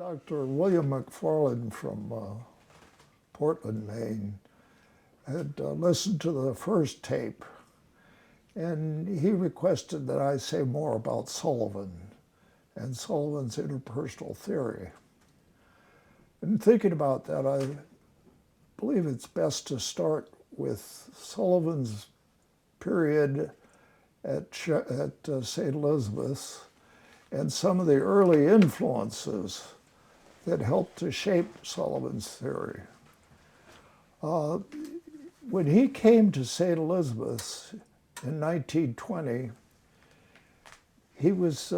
Dr. William McFarland from Portland, Maine, had listened to the first tape, and he requested that I say more about Sullivan and Sullivan's interpersonal theory. And thinking about that, I believe it's best to start with Sullivan's period at St. Elizabeth's and some of the early influences that helped to shape Sullivan's theory. When he came to St. Elizabeth's in 1920, he was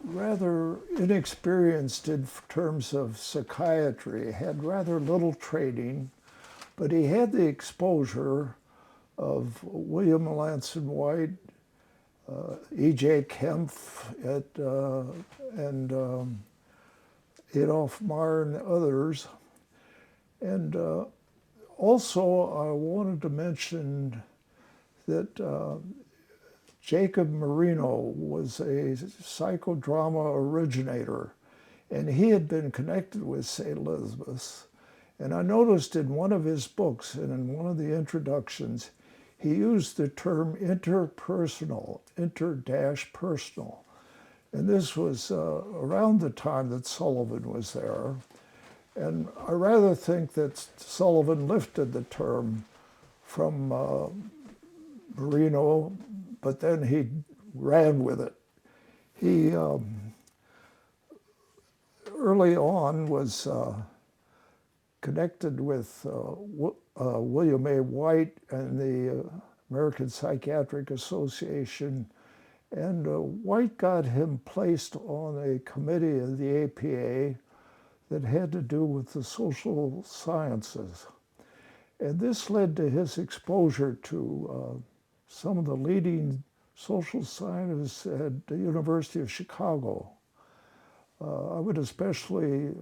rather inexperienced in terms of psychiatry, had rather little training, but he had the exposure of William Melanson White, E.J. Kempf, and Adolf Meyer and others. And also I wanted to mention that Jacob Marino was a psychodrama originator, and he had been connected with St. Elizabeth's. And I noticed in one of his books and in one of the introductions, he used the term interpersonal, inter-personal. And this was around the time that Sullivan was there. And I rather think that Sullivan lifted the term from Marino, but then he ran with it. He early on was connected with William A. White and the American Psychiatric Association, and White got him placed on a committee of the APA that had to do with the social sciences. And this led to his exposure to some of the leading social scientists at the University of Chicago. I would especially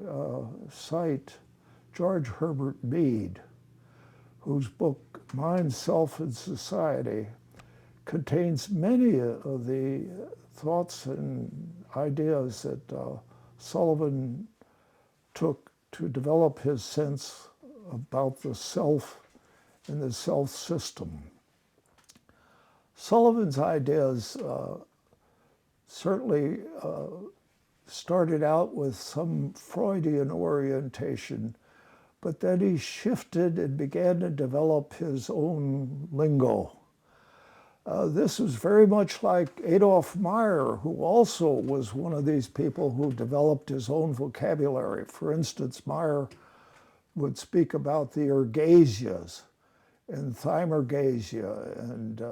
cite George Herbert Mead, whose book, Mind, Self, and Society, contains many of the thoughts and ideas that Sullivan took to develop his sense about the self and the self system. Sullivan's ideas certainly started out with some Freudian orientation, but then he shifted and began to develop his own lingo. This was very much like Adolf Meyer, who also was one of these people who developed his own vocabulary. For instance, Meyer would speak about the ergasias and thymergasia and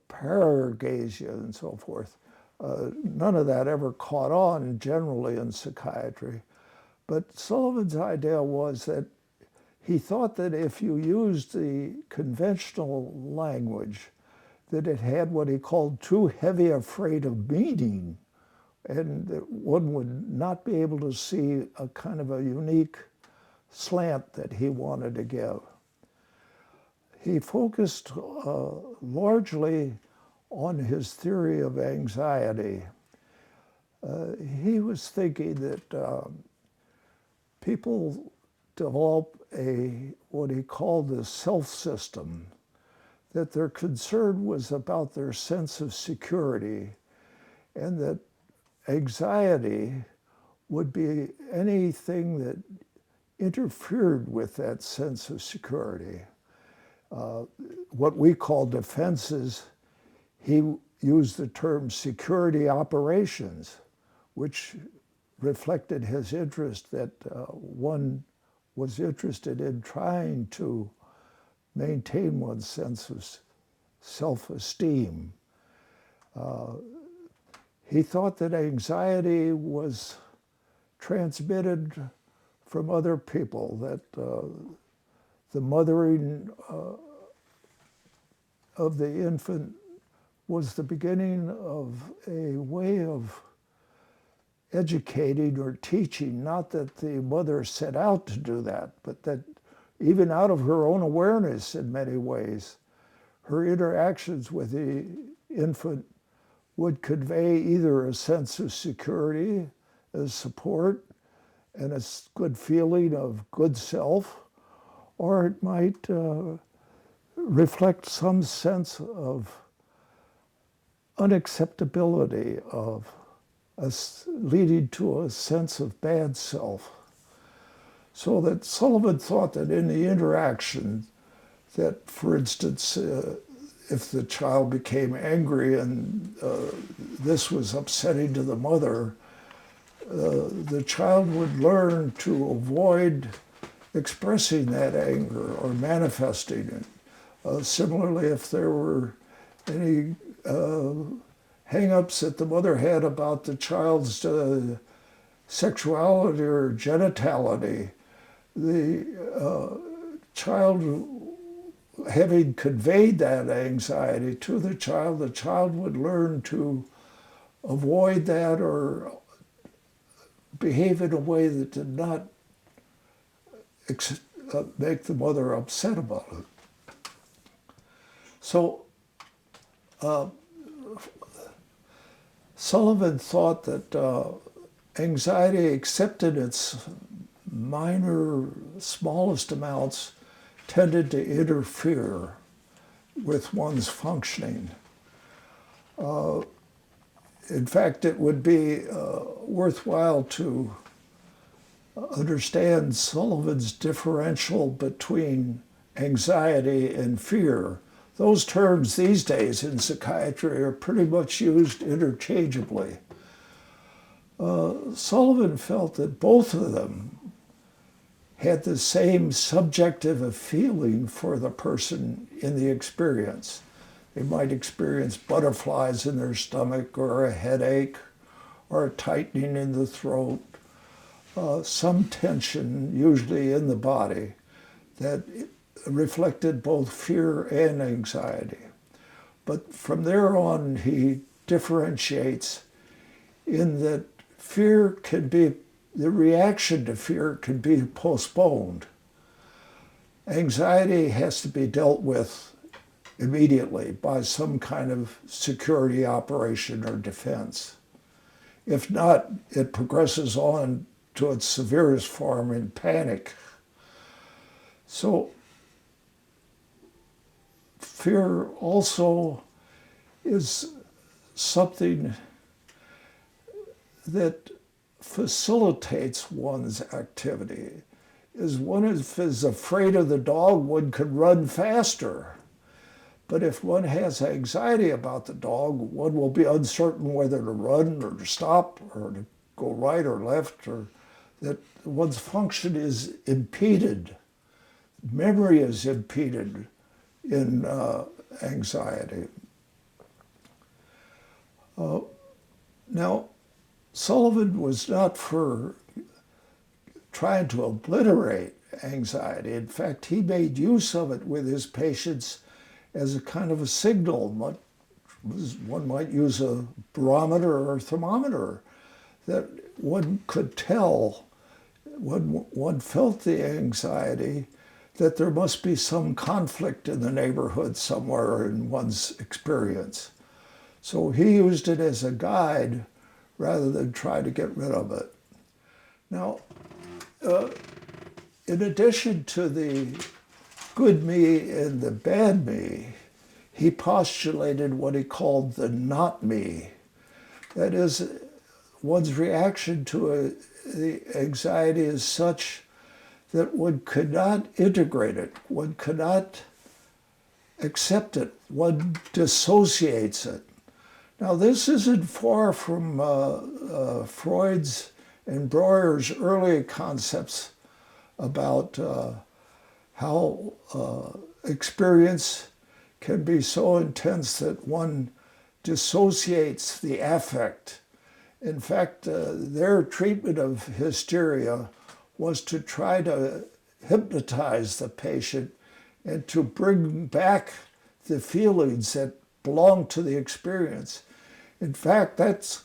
parergasia and so forth. None of that ever caught on generally in psychiatry. But Sullivan's idea was that he thought that if you used the conventional language, that it had what he called too heavy a freight of meaning, and that one would not be able to see a kind of a unique slant that he wanted to give. He focused largely on his theory of anxiety. He was thinking that people develop what he called the self-system, that their concern was about their sense of security, and that anxiety would be anything that interfered with that sense of security. What we call defenses, he used the term security operations, which reflected his interest that one was interested in trying to maintain one's sense of self-esteem. He thought that anxiety was transmitted from other people, that the mothering of the infant was the beginning of a way of educating or teaching, not that the mother set out to do that, but that even out of her own awareness in many ways, her interactions with the infant would convey either a sense of security, as support, and a good feeling of good self, or it might reflect some sense of unacceptability, of leading to a sense of bad self. So that Sullivan thought that in the interaction, that for instance, if the child became angry and this was upsetting to the mother, the child would learn to avoid expressing that anger or manifesting it. Similarly, if there were any hang-ups that the mother had about the child's sexuality or genitality, the child, having conveyed that anxiety to the child would learn to avoid that or behave in a way that did not make the mother upset about it. So Sullivan thought that anxiety, except in its minor, smallest amounts, tended to interfere with one's functioning. In fact, it would be worthwhile to understand Sullivan's differential between anxiety and fear. Those terms these days in psychiatry are pretty much used interchangeably. Sullivan felt that both of them had the same subjective feeling for the person in the experience. They might experience butterflies in their stomach or a headache or a tightening in the throat, some tension, usually in the body, that reflected both fear and anxiety. But from there on, he differentiates in that fear can be, the reaction to fear can be postponed. Anxiety has to be dealt with immediately by some kind of security operation or defense. If not, it progresses on to its severest form in panic. So fear also is something that facilitates one's activity. As one is afraid of the dog, one could run faster. But if one has anxiety about the dog, one will be uncertain whether to run or to stop or to go right or left, or that one's function is impeded. Memory is impeded in anxiety. Now, Sullivan was not for trying to obliterate anxiety. In fact, he made use of it with his patients as a kind of a signal. One might use a barometer or a thermometer that one could tell when one felt the anxiety that there must be some conflict in the neighborhood somewhere in one's experience. So he used it as a guide rather than try to get rid of it. Now, in addition to the good me and the bad me, he postulated what he called the not me. That is, one's reaction to the anxiety is such that one could not integrate it, one could not accept it, one dissociates it. Now, this isn't far from Freud's and Breuer's early concepts about how experience can be so intense that one dissociates the affect. In fact, their treatment of hysteria was to try to hypnotize the patient and to bring back the feelings that belong to the experience. In fact, that's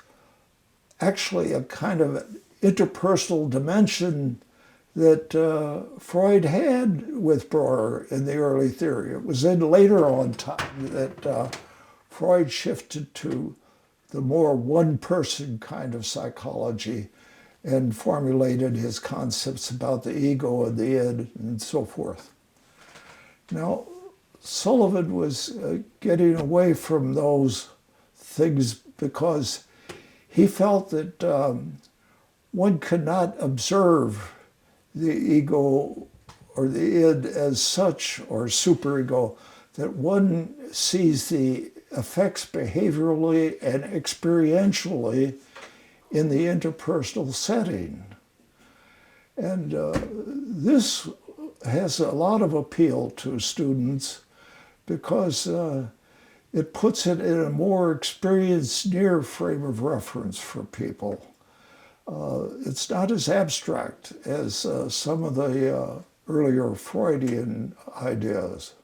actually a kind of interpersonal dimension that Freud had with Breuer in the early theory. It was in later on time that Freud shifted to the more one-person kind of psychology and formulated his concepts about the ego and the id and so forth. Now, Sullivan was getting away from those things because he felt that one could not observe the ego or the id as such, or superego, that one sees the effects behaviorally and experientially in the interpersonal setting. And this has a lot of appeal to students because it puts it in a more experienced, near frame of reference for people. It's not as abstract as some of the earlier Freudian ideas.